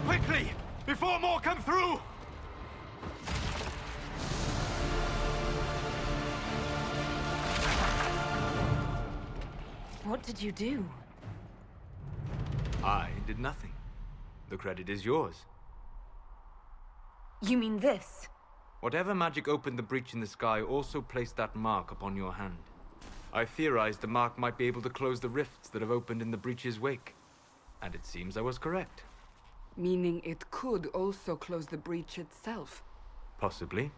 Quickly! Before more come through! What did you do? I did nothing. The credit is yours. You mean this? Whatever magic opened the breach in the sky also placed that mark upon your hand. I theorized the mark might be able to close the rifts that have opened in the breach's wake. And it seems I was correct. Meaning it could also close the breach itself. Possibly.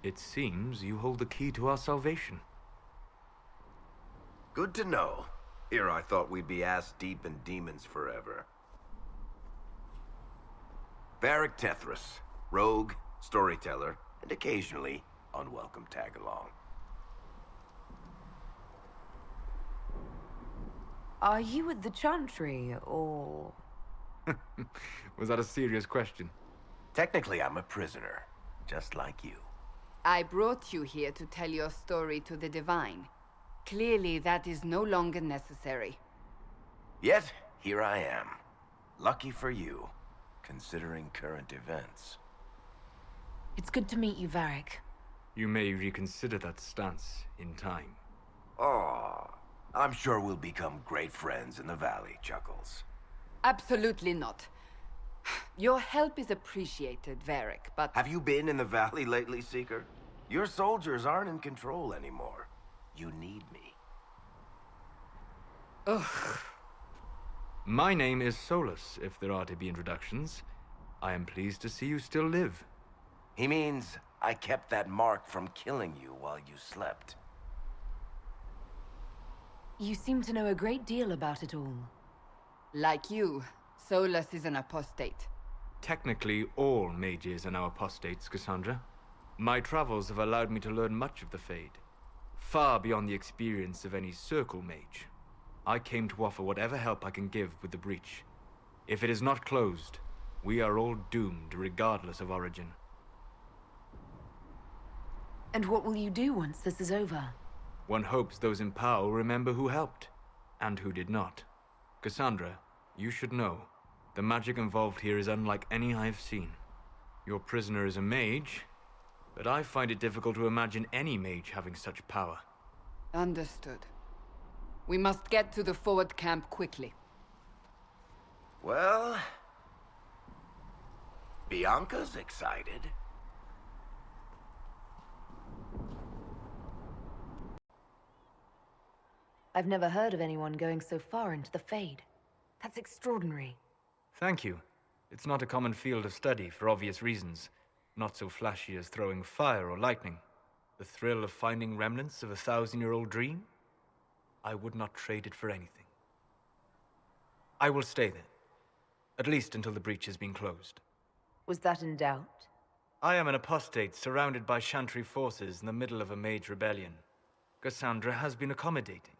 It seems you hold the key to our salvation. Good to know. Here I thought we'd be ass-deep in demons forever. Varric Tethras, rogue, storyteller, and occasionally unwelcome tag-along. Are you with the Chantry, or...? Was that a serious question? Technically, I'm a prisoner, just like you. I brought you here to tell your story to the Divine. Clearly, that is no longer necessary. Yet, here I am. Lucky for you, considering current events. It's good to meet you, Varric. You may reconsider that stance in time. Oh, I'm sure we'll become great friends in the valley, Chuckles. Absolutely not. Your help is appreciated, Varric, but... Have you been in the valley lately, Seeker? Your soldiers aren't in control anymore. You need me. Ugh. My name is Solas, if there are to be introductions. I am pleased to see you still live. He means I kept that mark from killing you while you slept. You seem to know a great deal about it all. Like you, Solas is an apostate. Technically, all mages are now apostates, Cassandra. My travels have allowed me to learn much of the Fade. Far beyond the experience of any circle mage. I came to offer whatever help I can give with the breach. If it is not closed, we are all doomed regardless of origin. And what will you do once this is over? One hopes those in power will remember who helped, and who did not. Cassandra, you should know, the magic involved here is unlike any I've seen. Your prisoner is a mage, but I find it difficult to imagine any mage having such power. Understood. We must get to the forward camp quickly. Well... Bianca's excited. I've never heard of anyone going so far into the Fade. That's extraordinary. Thank you. It's not a common field of study for obvious reasons. Not so flashy as throwing fire or lightning. The thrill of finding remnants of a 1,000-year-old dream? I would not trade it for anything. I will stay there. At least until the breach has been closed. Was that in doubt? I am an apostate surrounded by Chantry forces in the middle of a mage rebellion. Cassandra has been accommodating,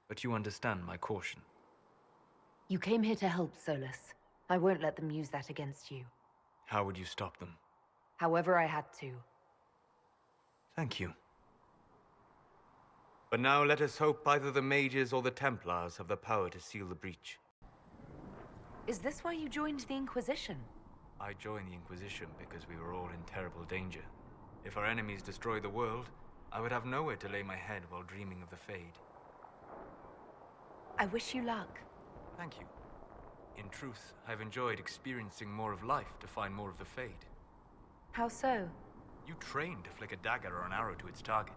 but you understand my caution. You came here to help, Solas. I won't let them use that against you. How would you stop them? However I had to. Thank you. But now let us hope either the mages or the Templars have the power to seal the breach. Is this why you joined the Inquisition? I joined the Inquisition because we were all in terrible danger. If our enemies destroy the world, I would have nowhere to lay my head while dreaming of the Fade. I wish you luck. Thank you. In truth, I've enjoyed experiencing more of life to find more of the Fade. How so? You train to flick a dagger or an arrow to its target.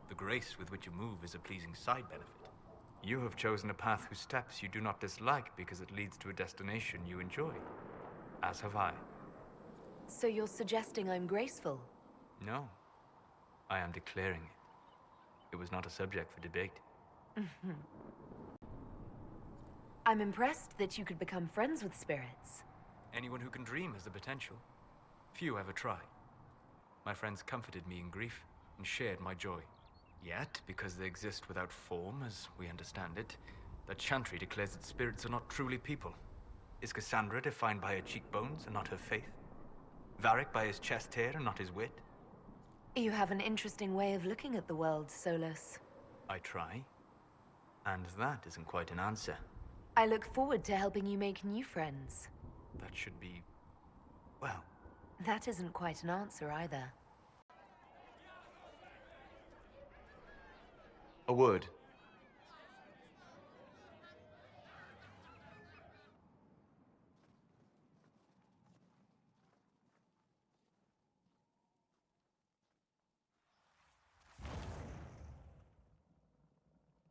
The grace with which you move is a pleasing side benefit. You have chosen a path whose steps you do not dislike because it leads to a destination you enjoy. As have I. So you're suggesting I'm graceful? No. I am declaring it. It was not a subject for debate. I'm impressed that you could become friends with spirits. Anyone who can dream has the potential. Few ever try. My friends comforted me in grief and shared my joy. Yet, because they exist without form, as we understand it, the Chantry declares that spirits are not truly people. Is Cassandra defined by her cheekbones and not her faith? Varric by his chest hair and not his wit? You have an interesting way of looking at the world, Solas. I try. And that isn't quite an answer. I look forward to helping you make new friends. that should be... well... That isn't quite an answer either. A word.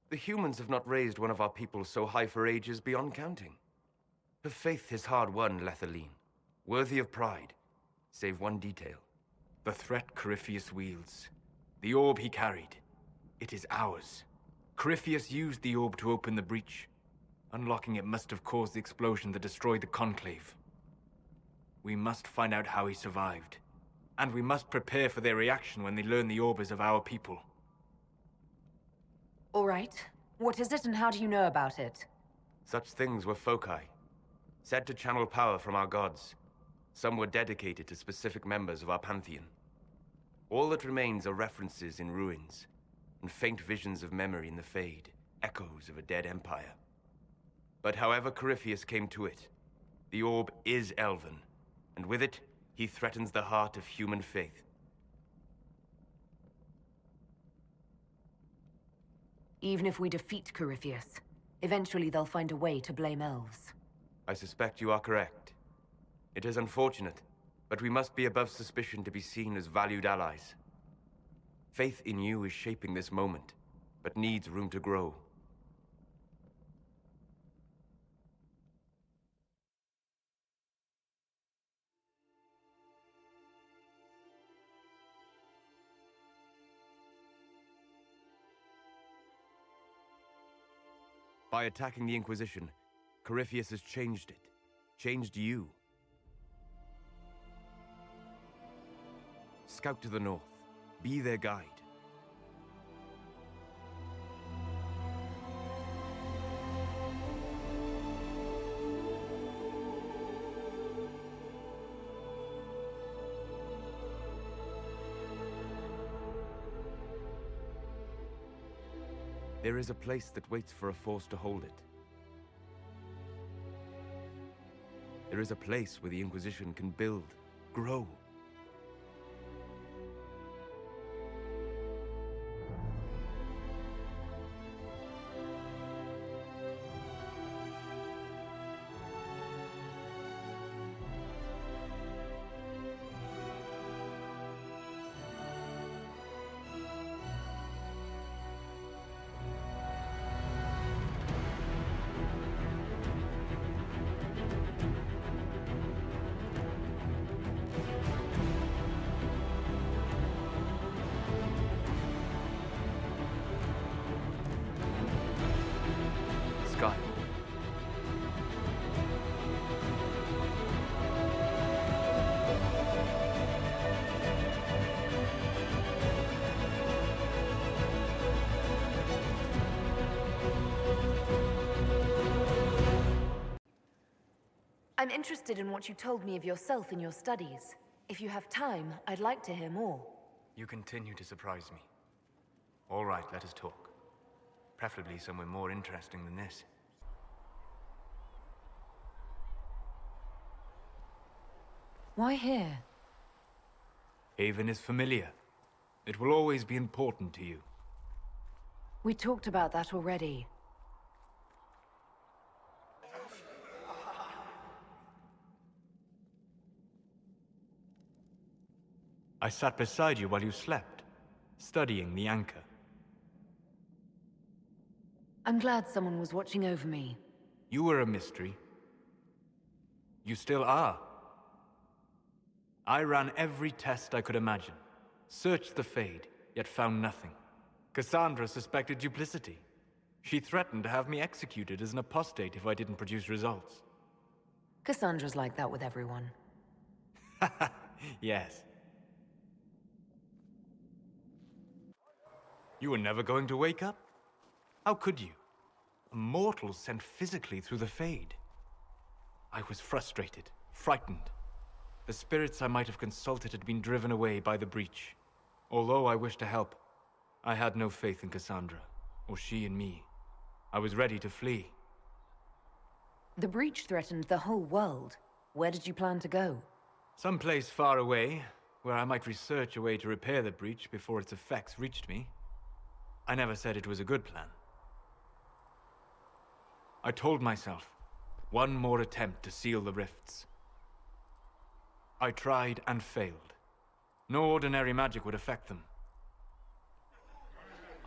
The humans have not raised one of our people so high for ages beyond counting. Her faith is hard-won, Lethaline. Worthy of pride, save one detail. The threat Corypheus wields. The orb he carried. It is ours. Corypheus used the orb to open the breach. Unlocking it must have caused the explosion that destroyed the Conclave. We must find out how he survived. And we must prepare for their reaction when they learn the orb is of our people. All right. What is it and how do you know about it? Such things were foci, said to channel power from our gods. Some were dedicated to specific members of our pantheon. All that remains are references in ruins, and faint visions of memory in the Fade, echoes of a dead empire. But however Corypheus came to it, the orb is elven, and with it, he threatens the heart of human faith. Even if we defeat Corypheus, eventually they'll find a way to blame elves. I suspect you are correct. It is unfortunate, but we must be above suspicion to be seen as valued allies. Faith in you is shaping this moment, but needs room to grow. By attacking the Inquisition, Corypheus has changed it. Changed you. Scout to the north. Be their guide. There is a place that waits for a force to hold it. There is a place where the Inquisition can build, grow. Sky. I'm interested in what you told me of yourself in your studies. If you have time, I'd like to hear more. You continue to surprise me. All right, let us talk. Preferably somewhere more interesting than this. Why here? Haven is familiar. It will always be important to you. We talked about that already. I sat beside you while you slept, studying the anchor. I'm glad someone was watching over me. You were a mystery. You still are. I ran every test I could imagine. Searched the Fade, yet found nothing. Cassandra suspected duplicity. She threatened to have me executed as an apostate if I didn't produce results. Cassandra's like that with everyone. Yes. You were never going to wake up? How could you? A mortal sent physically through the Fade. I was frustrated, frightened. The spirits I might have consulted had been driven away by the breach. Although I wished to help, I had no faith in Cassandra, or she in me. I was ready to flee. The breach threatened the whole world. Where did you plan to go? Someplace far away, where I might research a way to repair the breach before its effects reached me. I never said it was a good plan. I told myself, one more attempt to seal the rifts. I tried and failed. No ordinary magic would affect them.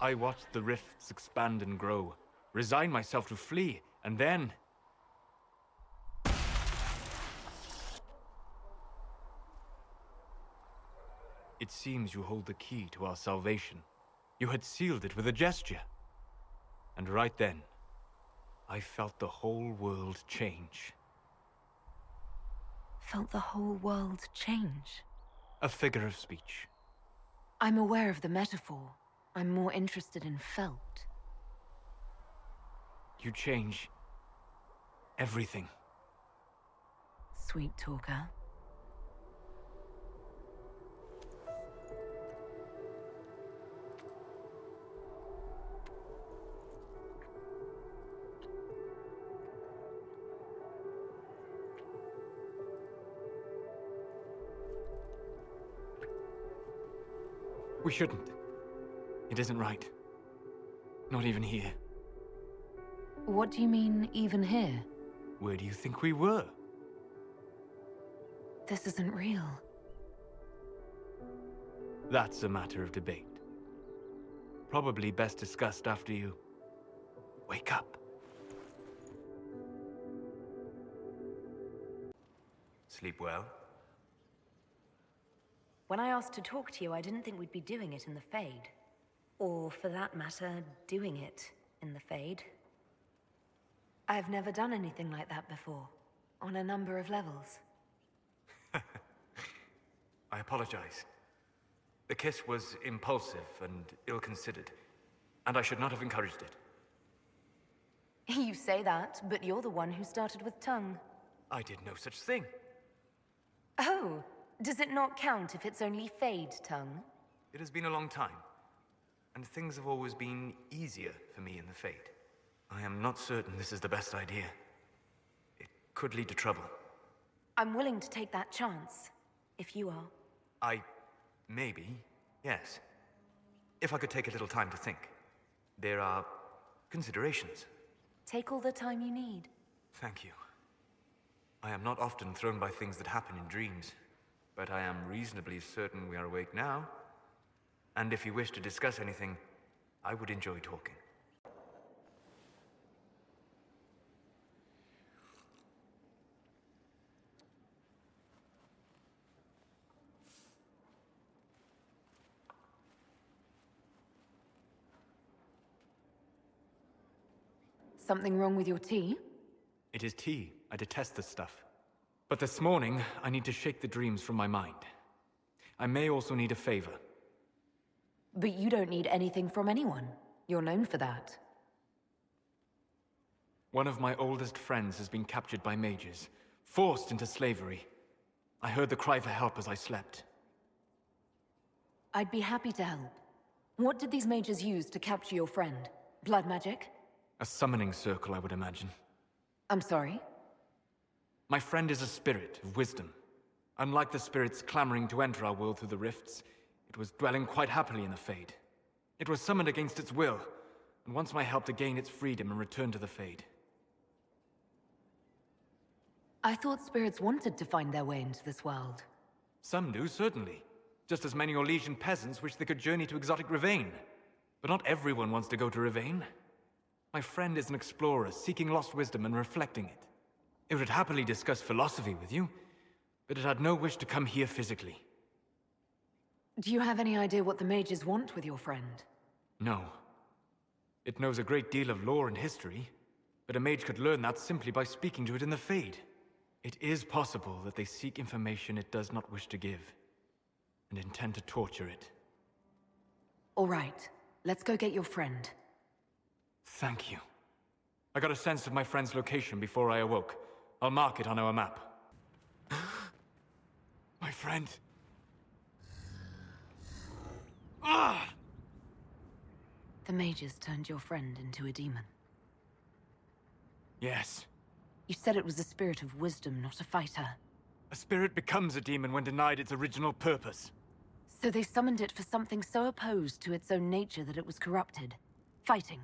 I watched the rifts expand and grow, resigned myself to flee, and then... It seems you hold the key to our salvation. You had sealed it with a gesture. And right then, I felt the whole world change. Felt the whole world change? A figure of speech. I'm aware of the metaphor. I'm more interested in felt. You change... everything. Sweet talker. We shouldn't. It isn't right. Not even here. What do you mean, even here? Where do you think we were? This isn't real. That's a matter of debate. Probably best discussed after you... wake up. Sleep well? When I asked to talk to you, I didn't think we'd be doing it in the Fade. Or, for that matter, doing it in the Fade. I've never done anything like that before, on a number of levels. I apologize. The kiss was impulsive and ill-considered, and I should not have encouraged it. You say that, but you're the one who started with tongue. I did no such thing. Oh, does it not count if it's only Fade tongue? It has been a long time, and things have always been easier for me in the Fade. I am not certain this is the best idea. It could lead to trouble. I'm willing to take that chance, if you are. Maybe, yes. If I could take a little time to think. There are considerations. Take all the time you need. Thank you. I am not often thrown by things that happen in dreams, but I am reasonably certain we are awake now. And if you wish to discuss anything, I would enjoy talking. Something wrong with your tea? It is tea. I detest this stuff. But this morning, I need to shake the dreams from my mind. I may also need a favor. But you don't need anything from anyone. You're known for that. One of my oldest friends has been captured by mages, forced into slavery. I heard the cry for help as I slept. I'd be happy to help. What did these mages use to capture your friend? Blood magic? A summoning circle, I would imagine. I'm sorry? My friend is a spirit of wisdom. Unlike the spirits clamoring to enter our world through the rifts, it was dwelling quite happily in the Fade. It was summoned against its will, and wants my help to gain its freedom and return to the Fade. I thought spirits wanted to find their way into this world. Some do, certainly. Just as many Orlesian peasants wish they could journey to exotic Rivain. But not everyone wants to go to Rivain. My friend is an explorer, seeking lost wisdom and reflecting it. It would happily discuss philosophy with you, but it had no wish to come here physically. Do you have any idea what the mages want with your friend? No. It knows a great deal of lore and history, but a mage could learn that simply by speaking to it in the Fade. It is possible that they seek information it does not wish to give, and intend to torture it. All right, let's go get your friend. Thank you. I got a sense of my friend's location before I awoke. I'll mark it on our map. My friend. Ah! The mages turned your friend into a demon. Yes. You said it was a spirit of wisdom, not a fighter. A spirit becomes a demon when denied its original purpose. So they summoned it for something so opposed to its own nature that it was corrupted. Fighting.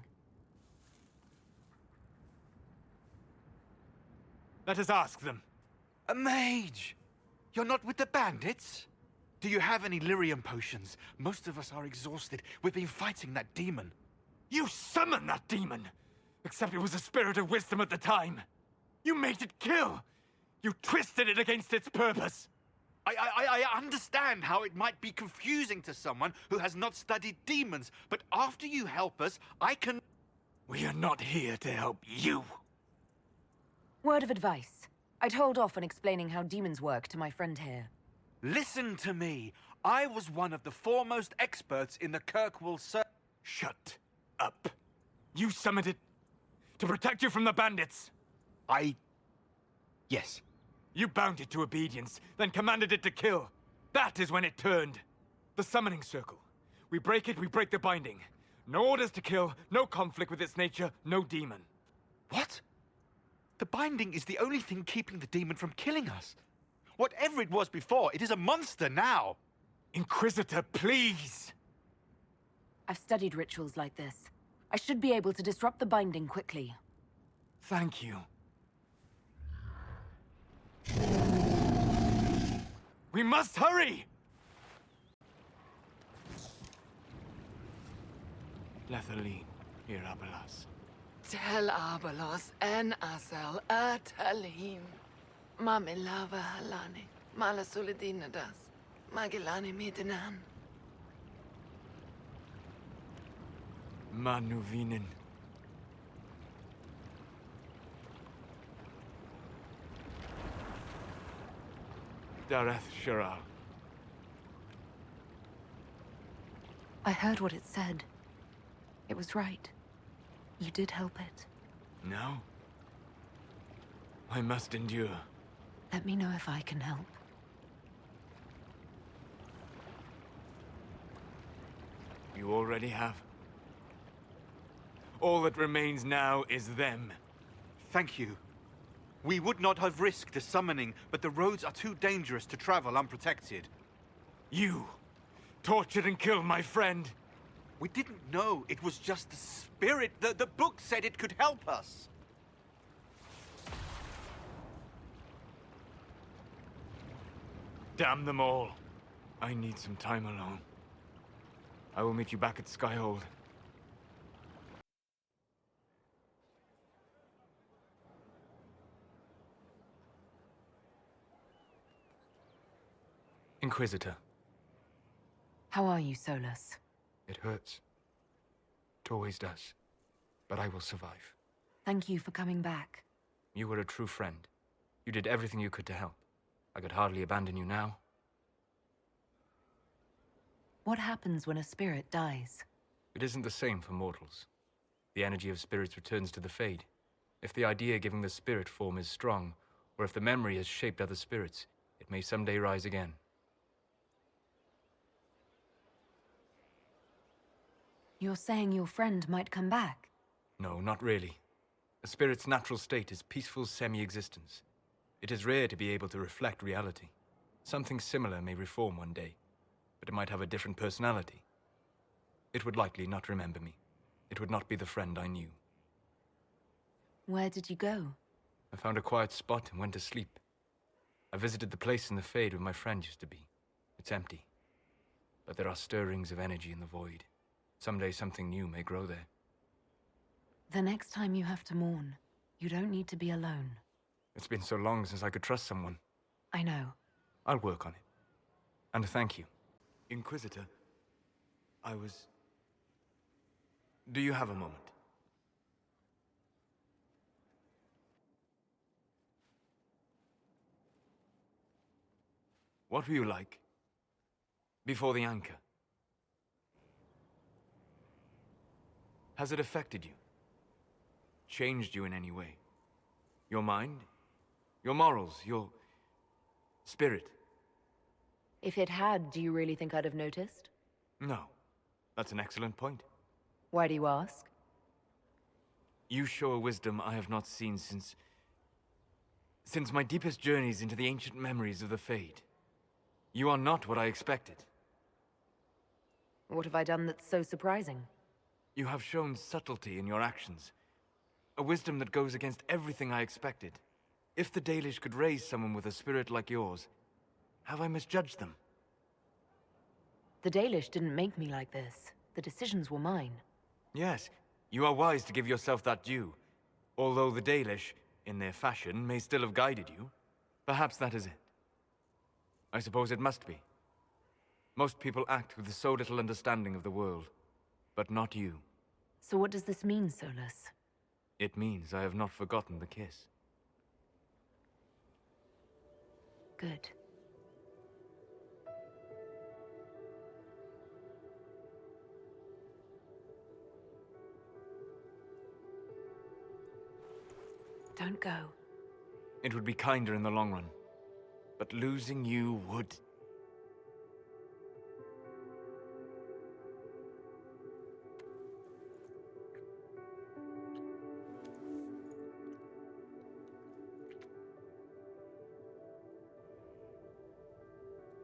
Let us ask them. A mage! You're not with the bandits? Do you have any lyrium potions? Most of us are exhausted. We've been fighting that demon. You summoned that demon! Except it was a spirit of wisdom at the time. You made it kill! You twisted it against its purpose! I understand how it might be confusing to someone who has not studied demons, but after you help us, I can... We are not here to help you. Word of advice. I'd hold off on explaining how demons work to my friend here. Listen to me. I was one of the foremost experts in the Kirkwall Shut up. You summoned it to protect you from the bandits. Yes. You bound it to obedience, then commanded it to kill. That is when it turned. The summoning circle. We break it, we break the binding. No orders to kill, no conflict with its nature, no demon. What? The binding is the only thing keeping the demon from killing us. Whatever it was before, it is a monster now. Inquisitor, please! I've studied rituals like this. I should be able to disrupt the binding quickly. Thank you. We must hurry! Lethaline, here Abelas. Tel Abelos en Asel Atalim. Mamilava Halani. Malasuladinadas. Magilani Midinan. Manuvinen. Dareth Shiral. I heard what it said. It was right. You did help it. No? I must endure. Let me know if I can help. You already have. All that remains now is them. Thank you. We would not have risked the summoning, but the roads are too dangerous to travel unprotected. You tortured and killed my friend. We didn't know it was just a spirit. The book said it could help us. Damn them all. I need some time alone. I will meet you back at Skyhold. Inquisitor. How are you, Solas? It hurts. It always does. But I will survive. Thank you for coming back. You were a true friend. You did everything you could to help. I could hardly abandon you now. What happens when a spirit dies? It isn't the same for mortals. The energy of spirits returns to the Fade. If the idea giving the spirit form is strong, or if the memory has shaped other spirits, it may someday rise again. You're saying your friend might come back? No, not really. A spirit's natural state is peaceful semi-existence. It is rare to be able to reflect reality. Something similar may reform one day, but it might have a different personality. It would likely not remember me. It would not be the friend I knew. Where did you go? I found a quiet spot and went to sleep. I visited the place in the Fade where my friend used to be. It's empty. But there are stirrings of energy in the void. Someday something new may grow there. The next time you have to mourn, you don't need to be alone. It's been so long since I could trust someone. I know. I'll work on it. And thank you. Inquisitor, Do you have a moment? What were you like before the anchor? Has it affected you? Changed you in any way? Your mind? Your morals? Your spirit? If it had, do you really think I'd have noticed? No. That's an excellent point. Why do you ask? You show a wisdom I have not seen since Since my deepest journeys into the ancient memories of the Fade, you are not what I expected. What have I done that's so surprising? You have shown subtlety in your actions. A wisdom that goes against everything I expected. If the Dalish could raise someone with a spirit like yours, have I misjudged them? The Dalish didn't make me like this. The decisions were mine. Yes, you are wise to give yourself that due. Although the Dalish, in their fashion, may still have guided you. Perhaps that is it. I suppose it must be. Most people act with so little understanding of the world, but not you. So what does this mean, Solas? It means I have not forgotten the kiss. Good. Don't go. It would be kinder in the long run. But losing you would...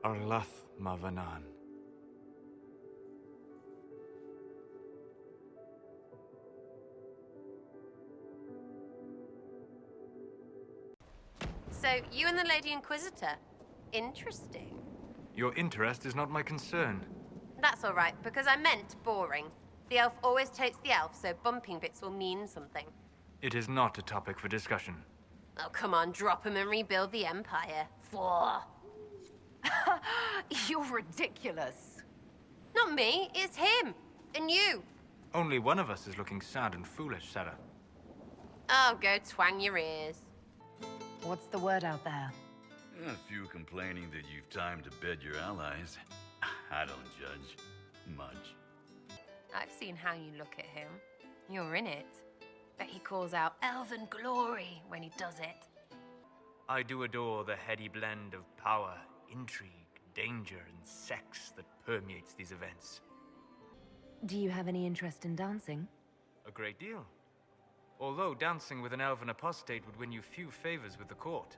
Arlath Mavanan. So, you and the Lady Inquisitor? Interesting. Your interest is not my concern. That's all right, because I meant boring. The elf always takes the elf, so bumping bits will mean something. It is not a topic for discussion. Oh, come on, drop him and rebuild the Empire. For. You're ridiculous. Not me, it's him. And you. Only one of us is looking sad and foolish, Sarah. Oh, go twang your ears. What's the word out there? A few complaining that you've time to bed your allies. I don't judge. Much. I've seen how you look at him. You're in it. Bet he calls out elven glory when he does it. I do adore the heady blend of power, intrigue, danger, and sex that permeates these events. Do you have any interest in dancing? A great deal. Although dancing with an elven apostate would win you few favors with the court.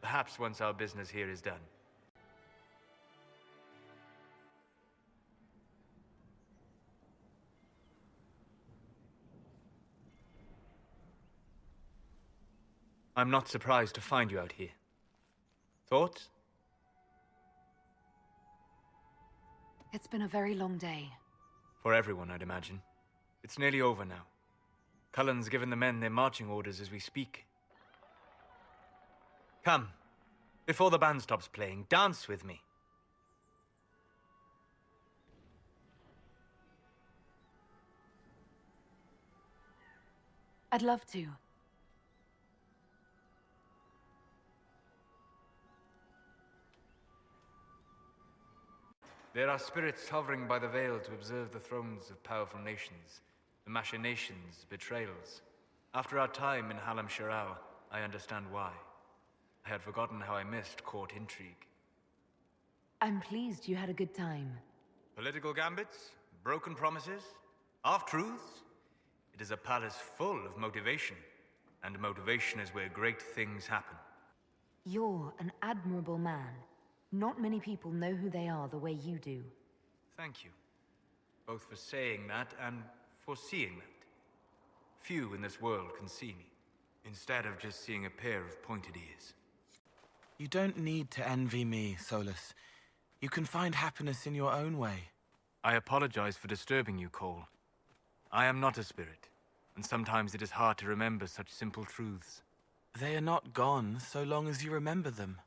Perhaps once our business here is done. I'm not surprised to find you out here. Thoughts? It's been a very long day. For everyone, I'd imagine. It's nearly over now. Cullen's given the men their marching orders as we speak. Come. Before the band stops playing, dance with me. I'd love to. There are spirits hovering by the veil to observe the thrones of powerful nations, the machinations, betrayals. After our time in Halam Shiral, I understand why. I had forgotten how I missed court intrigue. I'm pleased you had a good time. Political gambits, broken promises, half-truths. It is a palace full of motivation, and motivation is where great things happen. You're an admirable man. Not many people know who they are the way you do. Thank you. Both for saying that and for seeing that. Few in this world can see me, instead of just seeing a pair of pointed ears. You don't need to envy me, Solas. You can find happiness in your own way. I apologize for disturbing you, Cole. I am not a spirit, and sometimes it is hard to remember such simple truths. They are not gone so long as you remember them.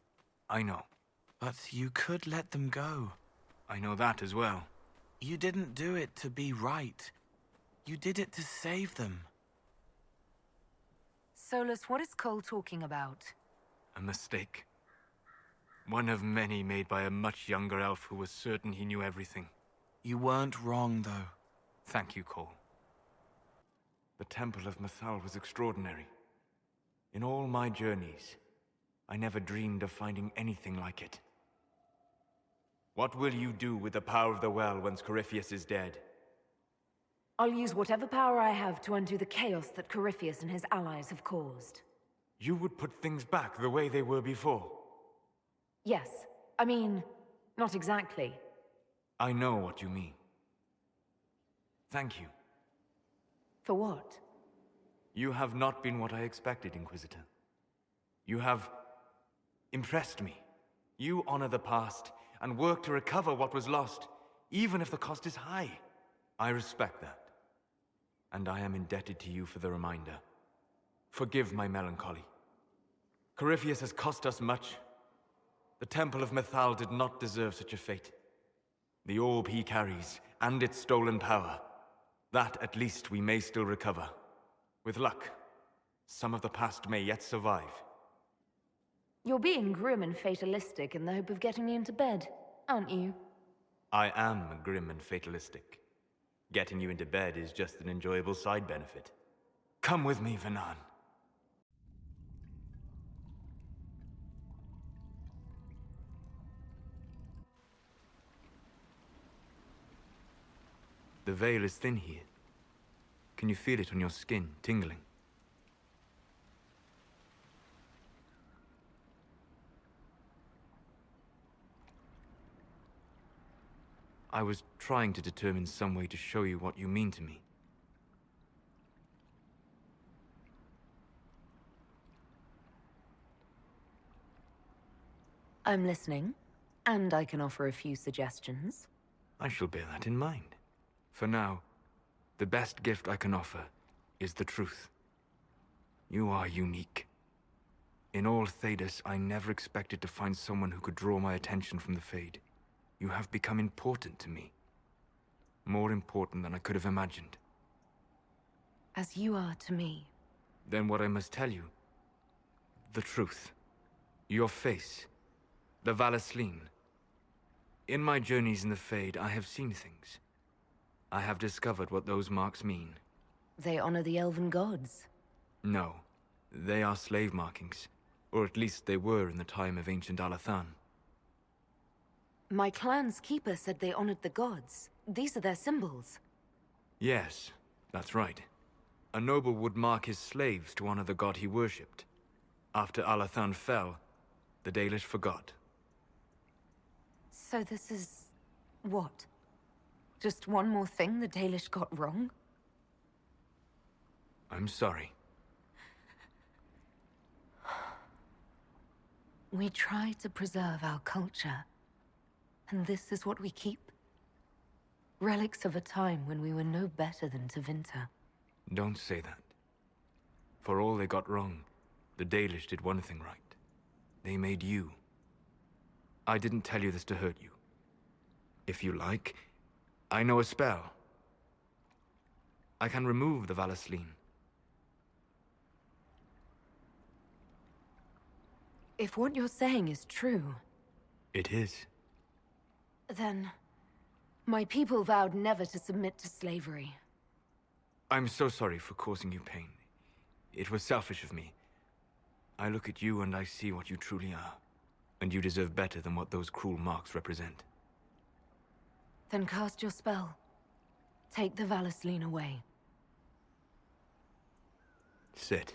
I know. But you could let them go. I know that as well. You didn't do it to be right. You did it to save them. Solas, what is Cole talking about? A mistake. One of many made by a much younger elf who was certain he knew everything. You weren't wrong, though. Thank you, Cole. The Temple of Mathal was extraordinary. In all my journeys, I never dreamed of finding anything like it. What will you do with the power of the well once Corypheus is dead? I'll use whatever power I have to undo the chaos that Corypheus and his allies have caused. You would put things back the way they were before. Yes. I mean, not exactly. I know what you mean. Thank you. For what? You have not been what I expected, Inquisitor. You have impressed me. You honor the past and work to recover what was lost, even if the cost is high. I respect that. And I am indebted to you for the reminder. Forgive my melancholy. Corypheus has cost us much. The Temple of Mythal did not deserve such a fate. The orb he carries, and its stolen power, that at least we may still recover. With luck, some of the past may yet survive. You're being grim and fatalistic in the hope of getting me into bed, aren't you? I am grim and fatalistic. Getting you into bed is just an enjoyable side benefit. Come with me, Vanan. The veil is thin here. Can you feel it on your skin, tingling? I was trying to determine some way to show you what you mean to me. I'm listening, and I can offer a few suggestions. I shall bear that in mind. For now, the best gift I can offer is the truth. You are unique. In all Thedas, I never expected to find someone who could draw my attention from the Fade. You have become important to me. More important than I could have imagined. As you are to me. Then what I must tell you, the truth. Your face, the Valasleen. In my journeys in the Fade, I have seen things. I have discovered what those marks mean. They honor the elven gods. No, they are slave markings. Or at least they were in the time of ancient Alathan. My clan's keeper said they honored the gods. These are their symbols. Yes, that's right. A noble would mark his slaves to honor the god he worshipped. After Alathan fell, the Dalish forgot. So this is... what? Just one more thing the Dalish got wrong? I'm sorry. We try to preserve our culture. And this is what we keep? Relics of a time when we were no better than Tevinter. Don't say that. For all they got wrong, the Dalish did one thing right. They made you. I didn't tell you this to hurt you. If you like, I know a spell. I can remove the Valasleen. If what you're saying is true... It is. Then... my people vowed never to submit to slavery. I'm so sorry for causing you pain. It was selfish of me. I look at you and I see what you truly are. And you deserve better than what those cruel marks represent. Then cast your spell. Take the Valasleen away. Sit.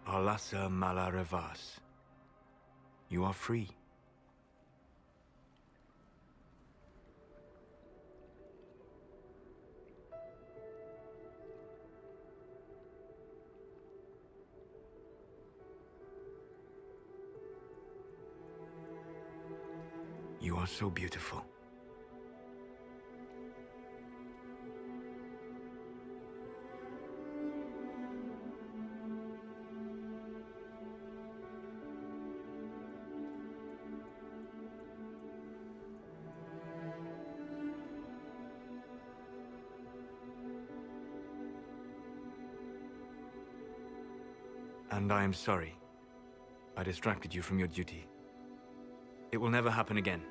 Alasa Malarevas. You are free. You are so beautiful. And I am sorry. I distracted you from your duty. It will never happen again.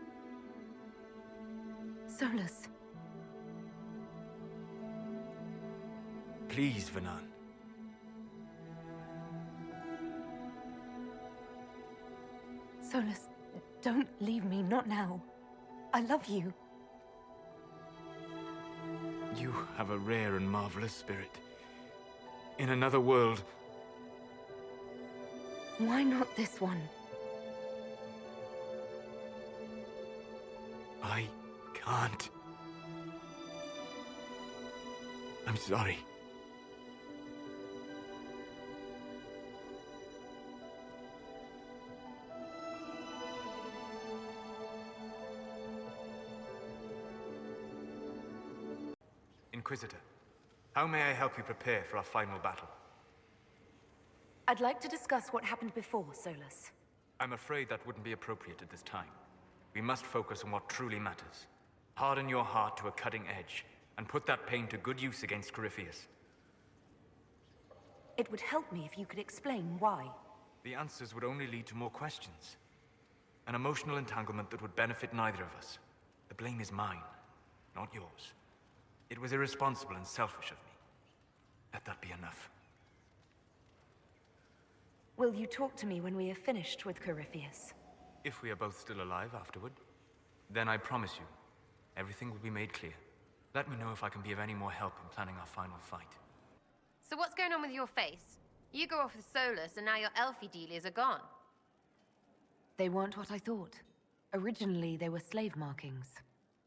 Solas. Please, Vanan. Solas, don't leave me, not now. I love you. You have a rare and marvelous spirit. In another world... Why not this one? I can't. I'm sorry. Inquisitor, how may I help you prepare for our final battle? I'd like to discuss what happened before, Solas. I'm afraid that wouldn't be appropriate at this time. We must focus on what truly matters. Harden your heart to a cutting edge, and put that pain to good use against Corypheus. It would help me if you could explain why. The answers would only lead to more questions. An emotional entanglement that would benefit neither of us. The blame is mine, not yours. It was irresponsible and selfish of me. Let that be enough. Will you talk to me when we are finished with Corypheus? If we are both still alive afterward, then I promise you, everything will be made clear. Let me know if I can be of any more help in planning our final fight. So what's going on with your face? You go off with Solas, and now your elfie dealies are gone. They weren't what I thought. Originally, they were slave markings.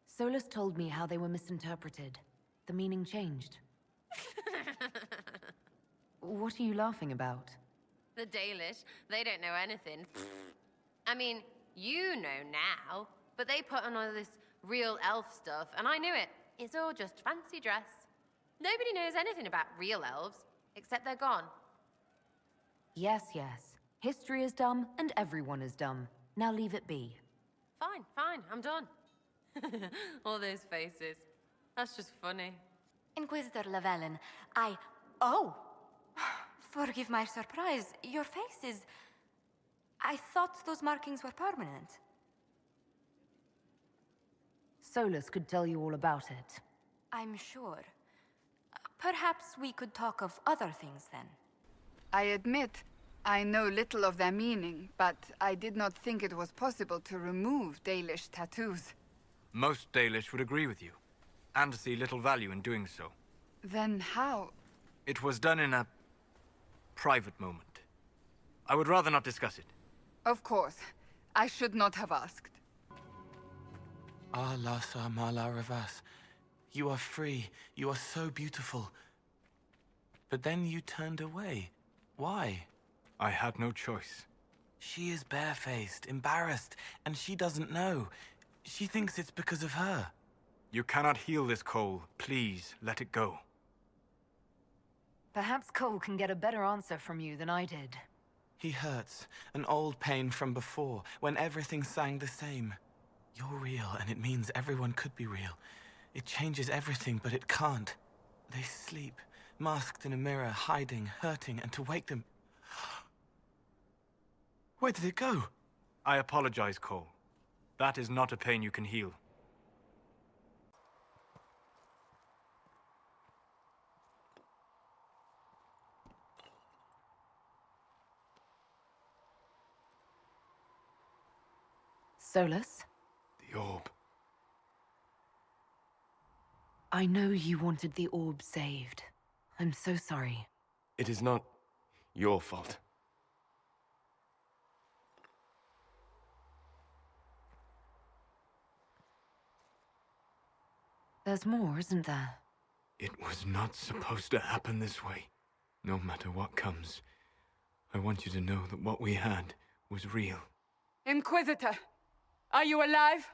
Solas told me how they were misinterpreted. The meaning changed. What are you laughing about? The Dalish, they don't know anything. I mean, you know now, but they put on all this real elf stuff, and I knew it. It's all just fancy dress. Nobody knows anything about real elves, except they're gone. Yes, yes. History is dumb, and everyone is dumb. Now leave it be. Fine, fine, I'm done. All those faces. That's just funny. Inquisitor Llewellyn, Oh! Forgive my surprise. Your face is... I thought those markings were permanent. Solas could tell you all about it. I'm sure. Perhaps we could talk of other things then. I admit, I know little of their meaning, but I did not think it was possible to remove Dalish tattoos. Most Dalish would agree with you, and see little value in doing so. Then how? It was done in a private moment. I would rather not discuss it. Of course. I should not have asked. Ah, Lhasa Mala Ravas. You are free. You are so beautiful. But then you turned away. Why? I had no choice. She is barefaced, embarrassed, and she doesn't know. She thinks it's because of her. You cannot heal this, Cole. Please, let it go. Perhaps Cole can get a better answer from you than I did. He hurts, an old pain from before, when everything sang the same. You're real, and it means everyone could be real. It changes everything, but it can't. They sleep, masked in a mirror, hiding, hurting, and to wake them... Where did it go? I apologize, Cole. That is not a pain you can heal. Solas? The orb. I know you wanted the orb saved. I'm so sorry. It is not your fault. There's more, isn't there? It was not supposed to happen this way. No matter what comes, I want you to know that what we had was real. Inquisitor! Are you alive?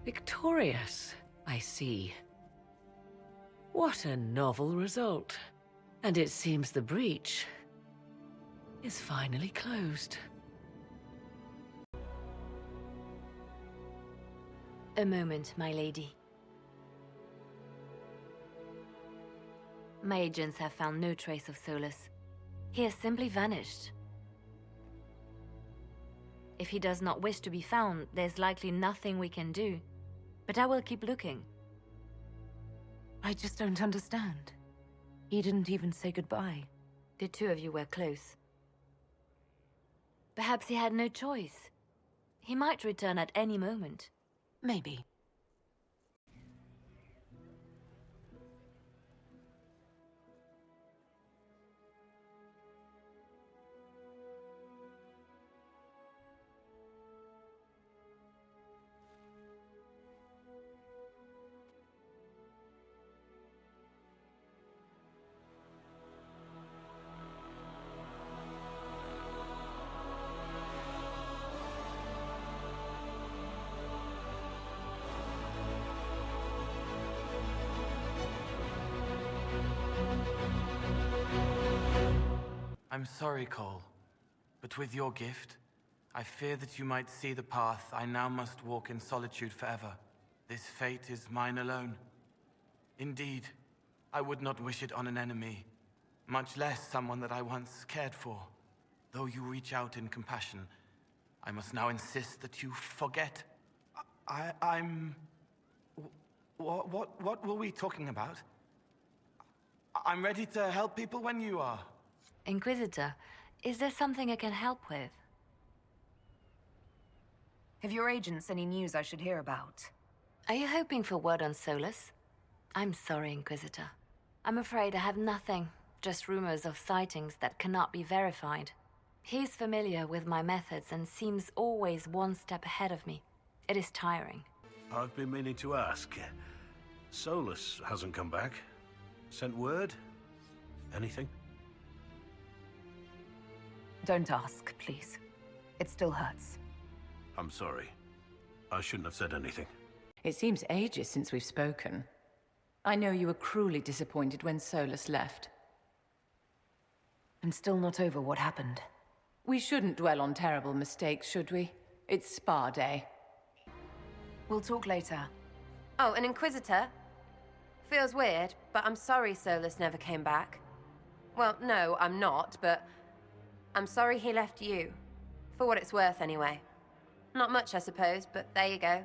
Victorious, I see. What a novel result. And it seems the breach is finally closed. A moment, my lady. My agents have found no trace of Solas. He has simply vanished. If he does not wish to be found, there's likely nothing we can do. But I will keep looking. I just don't understand. He didn't even say goodbye. The two of you were close. Perhaps he had no choice. He might return at any moment. Maybe. I'm sorry, Cole, but with your gift, I fear that you might see the path I now must walk in solitude forever. This fate is mine alone. Indeed, I would not wish it on an enemy, much less someone that I once cared for. Though you reach out in compassion, I must now insist that you forget. What were we talking about? I'm ready to help people when you are. Inquisitor, is there something I can help with? Have your agents any news I should hear about? Are you hoping for word on Solas? I'm sorry, Inquisitor. I'm afraid I have nothing, just rumors of sightings that cannot be verified. He's familiar with my methods and seems always one step ahead of me. It is tiring. I've been meaning to ask. Solas hasn't come back. Sent word? Anything? Don't ask, please. It still hurts. I'm sorry. I shouldn't have said anything. It seems ages since we've spoken. I know you were cruelly disappointed when Solas left. I'm still not over what happened. We shouldn't dwell on terrible mistakes, should we? It's Spa Day. We'll talk later. Oh, an Inquisitor? Feels weird, but I'm sorry Solas never came back. Well, no, I'm not, but I'm sorry he left you. For what it's worth, anyway. Not much, I suppose, but there you go.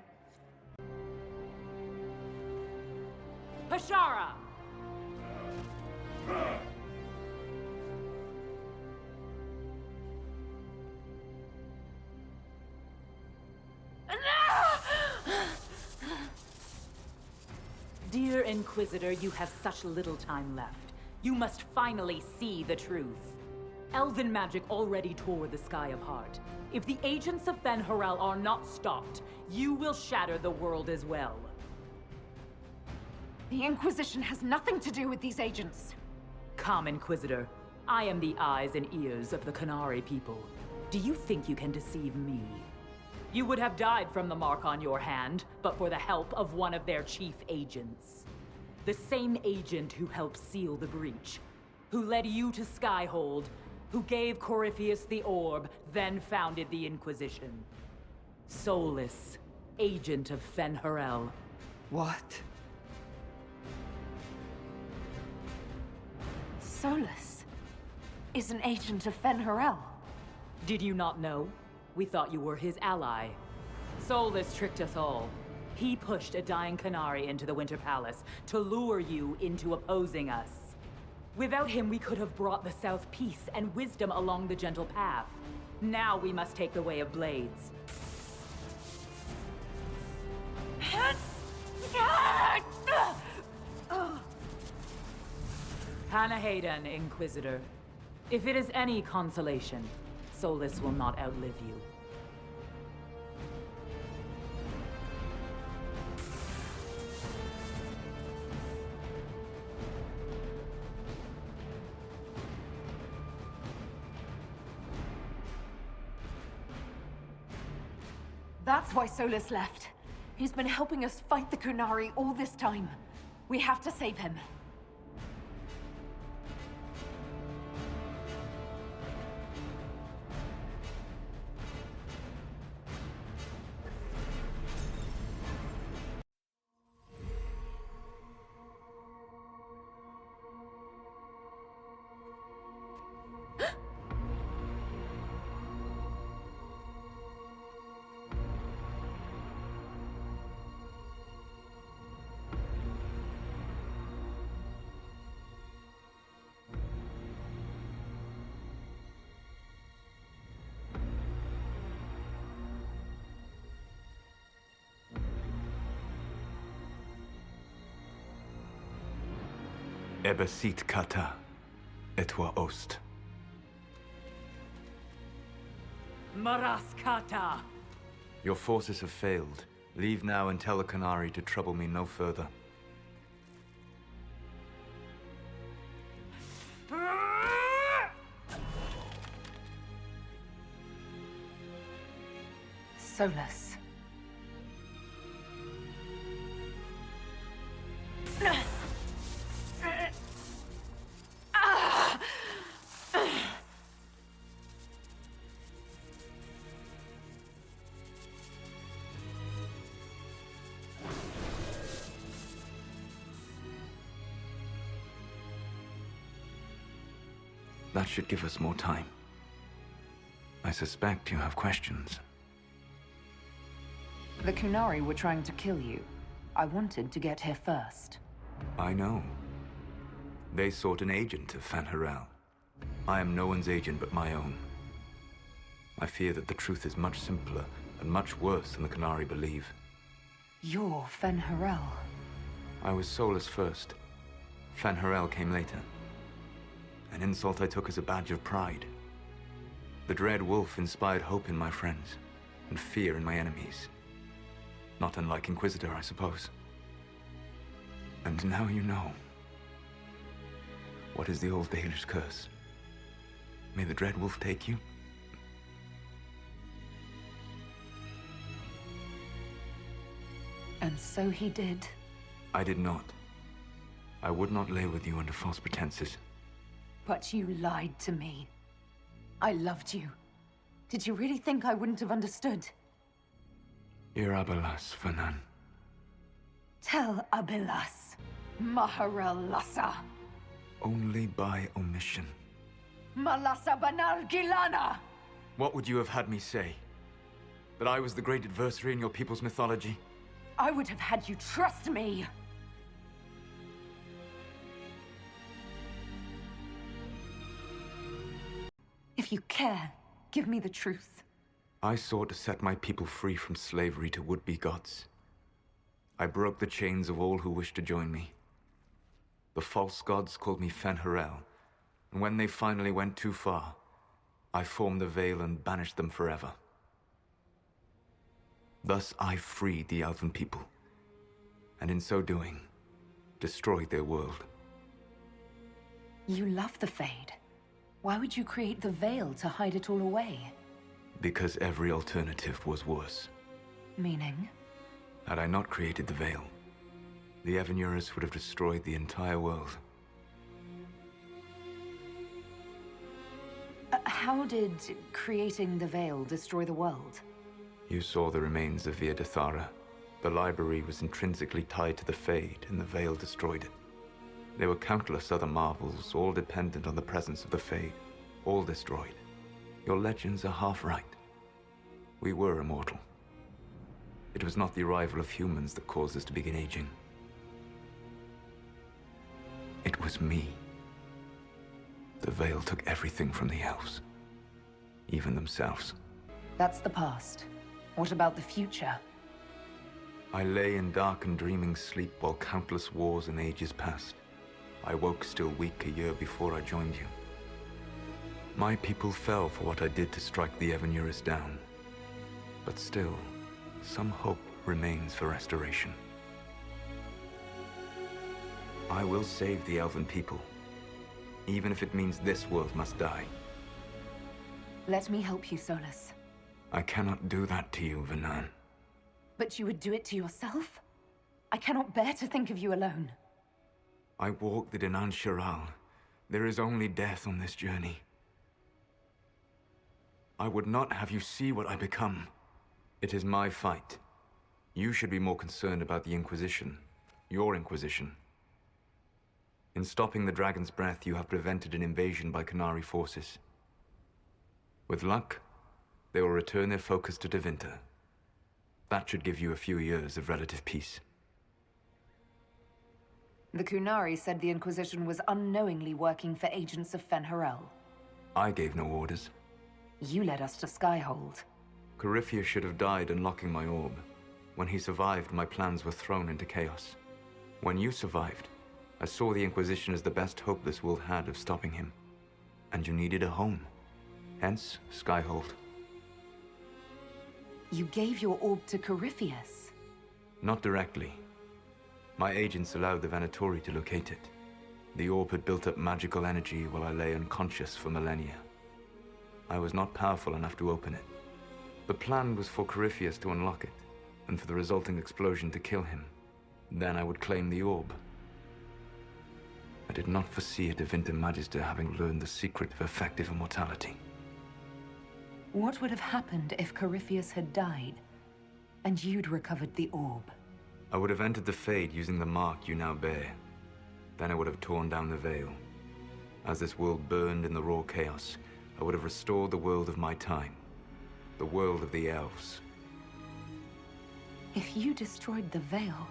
Pashara! Dear Inquisitor, you have such little time left. You must finally see the truth. Elven magic already tore the sky apart. If the agents of Fen-Harel are not stopped, you will shatter the world as well. The Inquisition has nothing to do with these agents. Come, Inquisitor. I am the eyes and ears of the Canary people. Do you think you can deceive me? You would have died from the mark on your hand, but for the help of one of their chief agents. The same agent who helped seal the breach, who led you to Skyhold, who gave Corypheus the orb, then founded the Inquisition. Solas, agent of Fen-Harel. What? Solas is an agent of Fen-Harel. Did you not know? We thought you were his ally. Solas tricked us all. He pushed a dying Canary into the Winter Palace to lure you into opposing us. Without him, we could have brought the South peace and wisdom along the gentle path. Now we must take the way of blades. Panahaden, Inquisitor. If it is any consolation, Solas will not outlive you. That's why Solas left. He's been helping us fight the Kunari all this time. We have to save him. Ebesit kata, etwa ost. Maraskata! Your forces have failed. Leave now and tell the Qunari to trouble me no further. Solas. That should give us more time. I suspect you have questions. The Qunari were trying to kill you. I wanted to get here first. I know. They sought an agent of Fen'Harel. I am no one's agent but my own. I fear that the truth is much simpler and much worse than the Qunari believe. You're Fen'Harel. I was Solas first. Fen'Harel came later. An insult I took as a badge of pride. The Dread Wolf inspired hope in my friends, and fear in my enemies. Not unlike Inquisitor, I suppose. And now you know. What is the old Dalish curse? May the Dread Wolf take you? And so he did. I did not. I would not lay with you under false pretenses. But you lied to me. I loved you. Did you really think I wouldn't have understood? Irabalas, Fanan. Tell Abilas. Maharel Lassa. Only by omission. Malasa Banal Gilana! What would you have had me say? That I was the great adversary in your people's mythology? I would have had you trust me! If you care, give me the truth. I sought to set my people free from slavery to would-be gods. I broke the chains of all who wished to join me. The false gods called me Fen'Harel, and when they finally went too far, I formed the Veil and banished them forever. Thus I freed the elven people, and in so doing, destroyed their world. You love the Fade. Why would you create the Veil to hide it all away? Because every alternative was worse. Meaning? Had I not created the Veil, the Evanurus would have destroyed the entire world. How did creating the Veil destroy the world? You saw the remains of Via Dathara. The library was intrinsically tied to the Fade, and the Veil destroyed it. There were countless other marvels, all dependent on the presence of the Fade, all destroyed. Your legends are half right. We were immortal. It was not the arrival of humans that caused us to begin aging. It was me. The Veil took everything from the elves, even themselves. That's the past. What about the future? I lay in dark and dreaming sleep while countless wars and ages passed. I woke still weak a year before I joined you. My people fell for what I did to strike the Evanurus down. But still, some hope remains for restoration. I will save the elven people, even if it means this world must die. Let me help you, Solas. I cannot do that to you, Vanan. But you would do it to yourself? I cannot bear to think of you alone. I walk the Dinan Shiral. There is only death on this journey. I would not have you see what I become. It is my fight. You should be more concerned about the Inquisition. Your Inquisition. In stopping the Dragon's Breath, you have prevented an invasion by Qunari forces. With luck, they will return their focus to Tevinter. That should give you a few years of relative peace. The Qunari said the Inquisition was unknowingly working for agents of Fen'Harel. I gave no orders. You led us to Skyhold. Coryphia should have died unlocking my orb. When he survived, my plans were thrown into chaos. When you survived, I saw the Inquisition as the best hope this world had of stopping him. And you needed a home. Hence, Skyhold. You gave your orb to Corypheus? Not directly. My agents allowed the Venatori to locate it. The orb had built up magical energy while I lay unconscious for millennia. I was not powerful enough to open it. The plan was for Corypheus to unlock it, and for the resulting explosion to kill him. Then I would claim the orb. I did not foresee a Divinity Magister having learned the secret of effective immortality. What would have happened if Corypheus had died, and you'd recovered the orb? I would have entered the Fade using the mark you now bear. Then I would have torn down the veil. As this world burned in the raw chaos, I would have restored the world of my time. The world of the elves. If you destroyed the veil,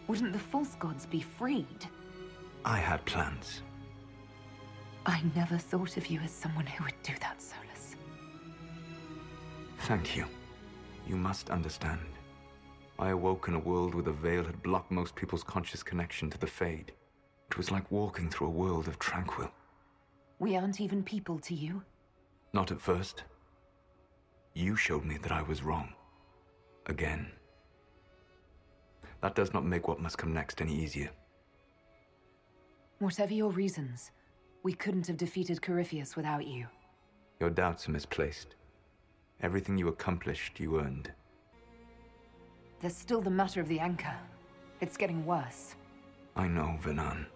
wouldn't the false gods be freed? I had plans. I never thought of you as someone who would do that, Solas. Thank you. You must understand. I awoke in a world where the veil had blocked most people's conscious connection to the Fade. It was like walking through a world of tranquil. We aren't even people to you? Not at first. You showed me that I was wrong. Again. That does not make what must come next any easier. Whatever your reasons, we couldn't have defeated Corypheus without you. Your doubts are misplaced. Everything you accomplished, you earned. There's still the matter of the anchor. It's getting worse. I know, Venan.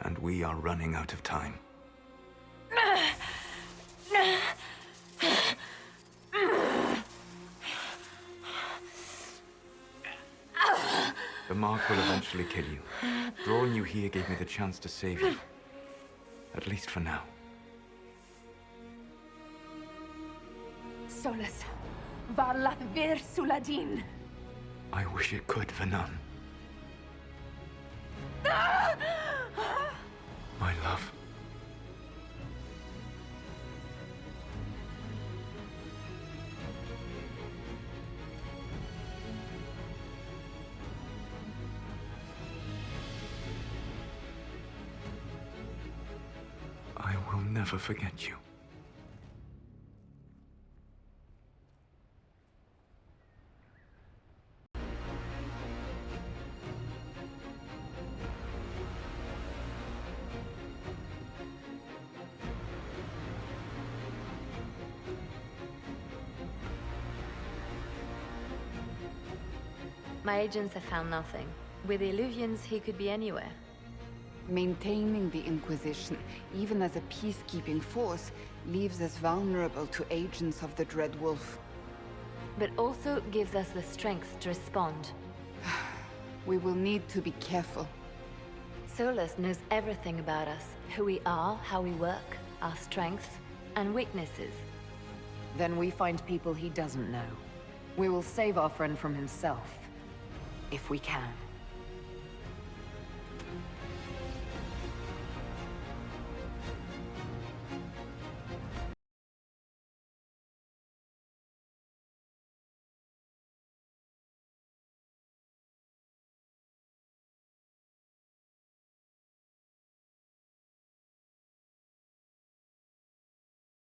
And we are running out of time. The mark will eventually kill you. Drawing you here gave me the chance to save you. At least for now. Solas, Varlath Vir Suladin. I wish it could, Venan. My love. I will never forget you. My agents have found nothing. With the Illuvians, he could be anywhere. Maintaining the Inquisition, even as a peacekeeping force, leaves us vulnerable to agents of the Dread Wolf. But also gives us the strength to respond. We will need to be careful. Solas knows everything about us. Who we are, how we work, our strengths and weaknesses. Then we find people he doesn't know. We will save our friend from himself. If we can.